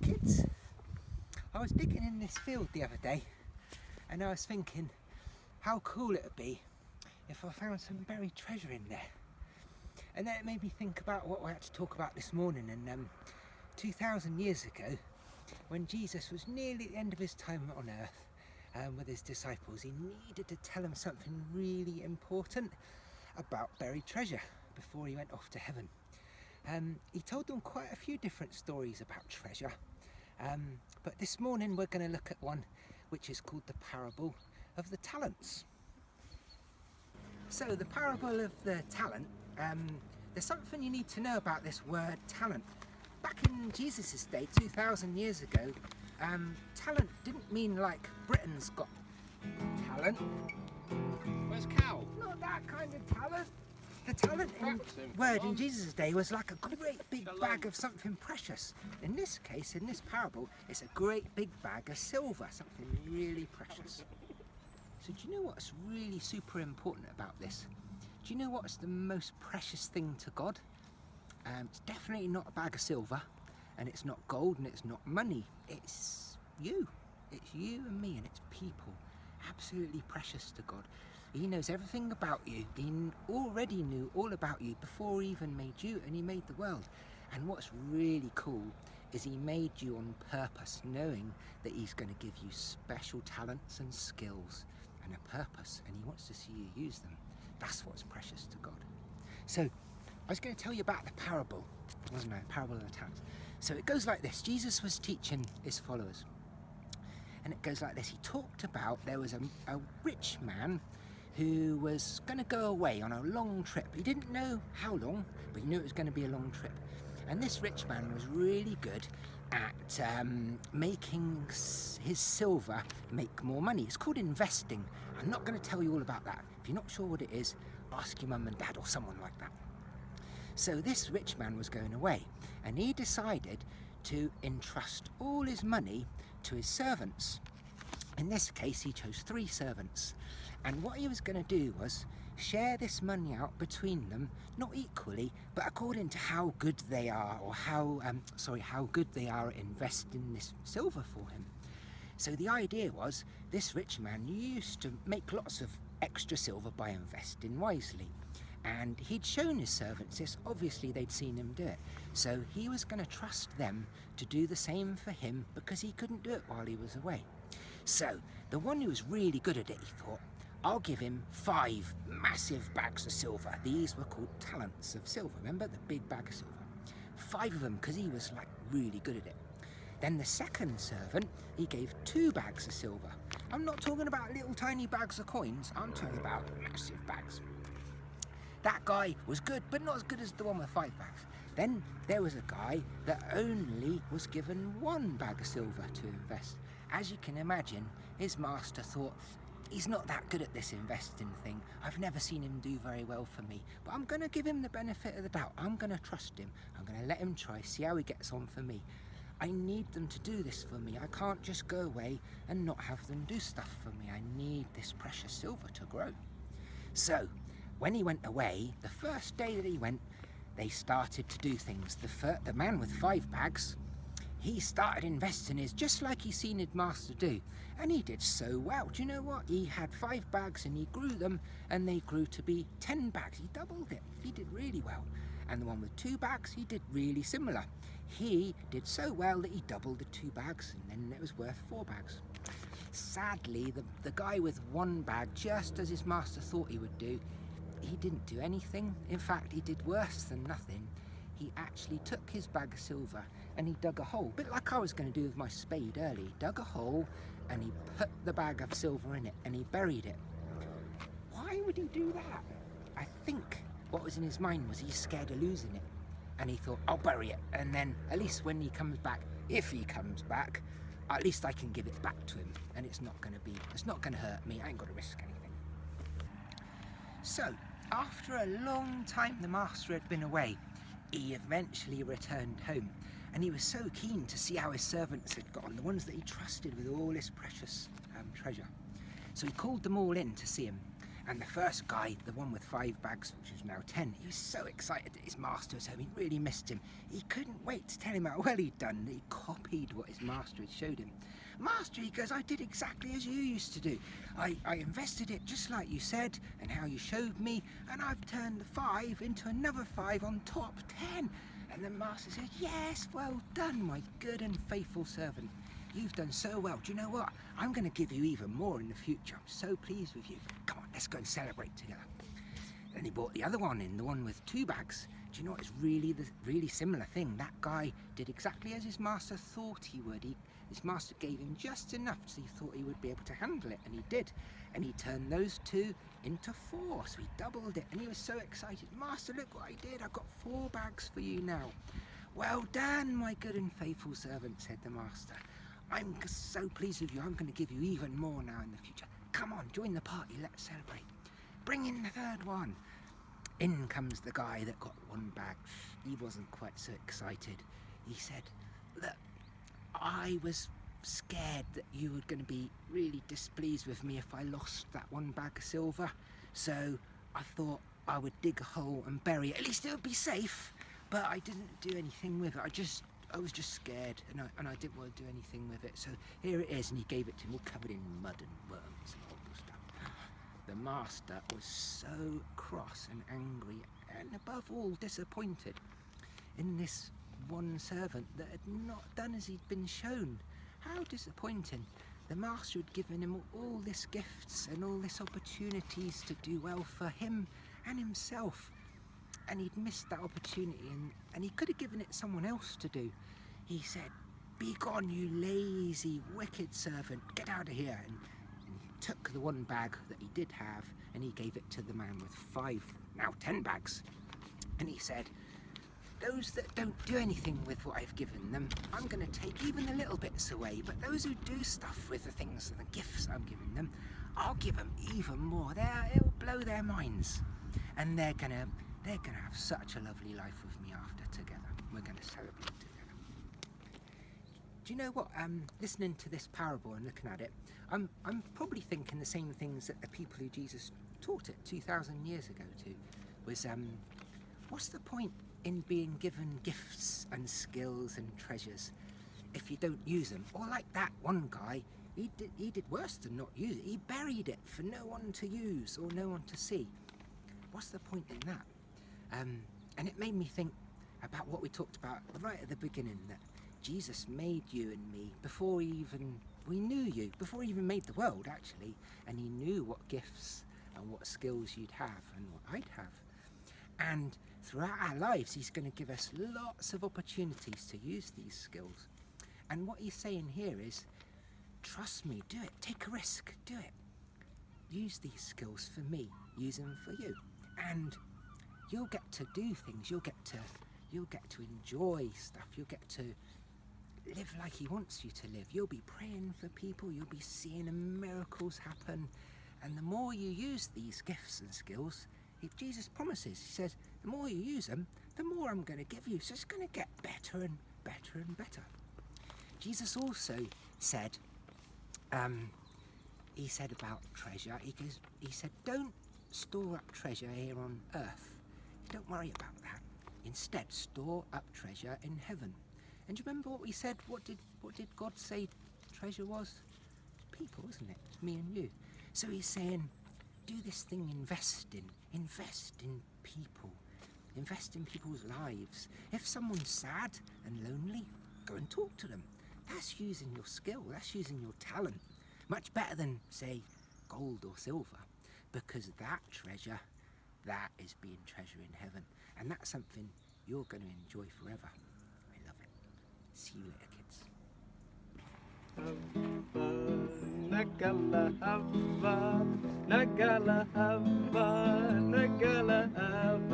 kids. I was digging in this field the other day and I was thinking how cool it would be if I found some buried treasure in there. And then it made me think about what I had to talk about this morning. And 2,000 years ago, when Jesus was nearly at the end of his time on earth with his disciples, he needed to tell them something really important about buried treasure before he went off to heaven. He told them quite a few different stories about treasure, but this morning we're going to look at one which is called the parable of the talents. So the parable of the talent, there's something you need to know about this word talent. Back in Jesus' day, 2,000 years ago, talent didn't mean like Britain's got talent. Where's cow? Not that kind of talent. The talent word in Jesus' day was like a great big bag of something precious. In this case, in this parable, it's a great big bag of silver, something really precious. So do you know what's really super important about this? Do you know what's the most precious thing to God? It's definitely not a bag of silver, and it's not gold, and it's not money. It's you. It's you and me, and it's people. Absolutely precious to God. He knows everything about you. He already knew all about you before he even made you, and he made the world. And what's really cool is he made you on purpose, knowing that he's going to give you special talents and skills and a purpose, and he wants to see you use them. That's what's precious to God. So I was going to tell you about the parable, wasn't I? Parable of the talents. So it goes like this. Jesus was teaching his followers, and it goes like this. He talked about there was a rich man who was going to go away on a long trip. He didn't know how long, but he knew it was going to be a long trip. And this rich man was really good at making his silver make more money. It's called investing. I'm not going to tell you all about that. If you're not sure what it is, ask your mum and dad or someone like that. So this rich man was going away, and he decided to entrust all his money to his servants. In this case, he chose 3 servants. And what he was going to do was share this money out between them, not equally, but according to how good they are, or how good they are at investing this silver for him. So the idea was, this rich man used to make lots of extra silver by investing wisely. And he'd shown his servants this. Obviously they'd seen him do it. So he was going to trust them to do the same for him, because he couldn't do it while he was away. So the one who was really good at it, he thought, I'll give him 5 massive bags of silver. These were called talents of silver. Remember, the big bag of silver? 5 of them, because he was like really good at it. Then the second servant, he gave 2 bags of silver. I'm not talking about little tiny bags of coins. I'm talking about massive bags. That guy was good, but not as good as the one with 5 bags. Then there was a guy that only was given 1 bag of silver to invest. As you can imagine, his master thought, he's not that good at this investing thing. I've never seen him do very well for me, but I'm going to give him the benefit of the doubt. I'm going to trust him. I'm going to let him try, see how he gets on for me. I need them to do this for me. I can't just go away and not have them do stuff for me. I need this precious silver to grow. So when he went away, the first day that he went, they started to do things. The man with 5 bags, he started investing his just like he's seen his master do, and he did so well. Do you know what? He had 5 bags and he grew them, and they grew to be 10 bags. He doubled it. He did really well. And the one with 2 bags, he did really similar. He did so well that he doubled the 2 bags, and then it was worth 4 bags. Sadly, the guy with 1 bag, just as his master thought he would do, he didn't do anything. In fact, he did worse than nothing. He actually took his bag of silver and he dug a hole, a bit like I was going to do with my spade earlier. He dug a hole and he put the bag of silver in it and he buried it. Why would he do that? I think what was in his mind was he's scared of losing it, and he thought, I'll bury it, and then at least when he comes back, if he comes back, at least I can give it back to him, and it's not going to hurt me. I ain't got to risk anything. So after a long time the master had been away, he eventually returned home, and he was so keen to see how his servants had gone, the ones that he trusted with all his precious treasure. So he called them all in to see him, And the first guy, the one with 5 bags, which is now 10, he was so excited that his master was home. He really missed him. He couldn't wait to tell him how well he'd done. He copied what his master had showed him. Master, he goes, I did exactly as you used to do. I invested it just like you said and how you showed me, and I've turned the 5 into another 5 on top, 10. And the master said, yes, well done, my good and faithful servant. You've done so well. Do you know what? I'm going to give you even more in the future. I'm so pleased with you. Come on, let's go and celebrate together. Then he brought the other one in, the one with 2 bags. Do you know what? It's really similar thing. That guy did exactly as his master thought he would. His master gave him just enough so he thought he would be able to handle it, and he did. And he turned those 2 into 4, so he doubled it, and he was so excited. Master, look what I did. I've got 4 bags for you now. Well done, my good and faithful servant, said the master. I'm so pleased with you. I'm going to give you even more now in the future. Come on, join the party. Let's celebrate. Bring in the 3rd one. In comes the guy that got 1 bag. He wasn't quite so excited. He said, look, I was scared that you were going to be really displeased with me if I lost that 1 bag of silver. So I thought I would dig a hole and bury it. At least it would be safe. But I didn't do anything with it. I was just scared, and I didn't want to do anything with it. So here it is, and he gave it to him all covered in mud and worms and all the stuff. The master was so cross and angry, and above all disappointed in this one servant that had not done as he'd been shown. How disappointing. The master had given him all this gifts and all this opportunities to do well for him and himself. And he'd missed that opportunity, and he could have given it someone else to do. He said, be gone, you lazy, wicked servant, get out of here. And he took the 1 bag that he did have, and he gave it to the man with 5, now 10 bags. And he said, those that don't do anything with what I've given them, I'm going to take even the little bits away. But those who do stuff with the things and the gifts I'm giving them, I'll give them even more. It'll blow their minds. And they're gonna have such a lovely life with me after together. We're gonna celebrate together. Do you know what? Listening to this parable and looking at it, I'm probably thinking the same things that the people who Jesus taught it 2,000 years ago to was what's the point in being given gifts and skills and treasures if you don't use them? Or like that one guy, he did worse than not use it. He buried it for no one to use or no one to see. What's the point in that? And it made me think about what we talked about right at the beginning, that Jesus made you and me before we knew you, before he even made the world actually, and he knew what gifts and what skills you'd have and what I'd have. And throughout our lives he's going to give us lots of opportunities to use these skills. And what he's saying here is, trust me, do it, take a risk, do it. Use these skills for me, use them for you. And you'll get to do things, you'll get to enjoy stuff, you'll get to live like he wants you to live. You'll be praying for people, you'll be seeing miracles happen. And the more you use these gifts and skills, if Jesus promises, he says, the more you use them, the more I'm going to give you. So it's going to get better and better and better. Jesus also said, he said about treasure, he said, don't store up treasure here on earth. Don't worry about that. Instead, store up treasure in heaven. And do you remember what we said? What did God say treasure was? People, isn't it? It's me and you. So he's saying, do this thing, invest in people. Invest in people's lives. If someone's sad and lonely, go and talk to them. That's using your skill, that's using your talent. Much better than, say, gold or silver. Because that treasure, that is being treasure in heaven. And that's something you're going to enjoy forever. I love it. See you later, kids. Nagala hava, nagala hava, nagala hava.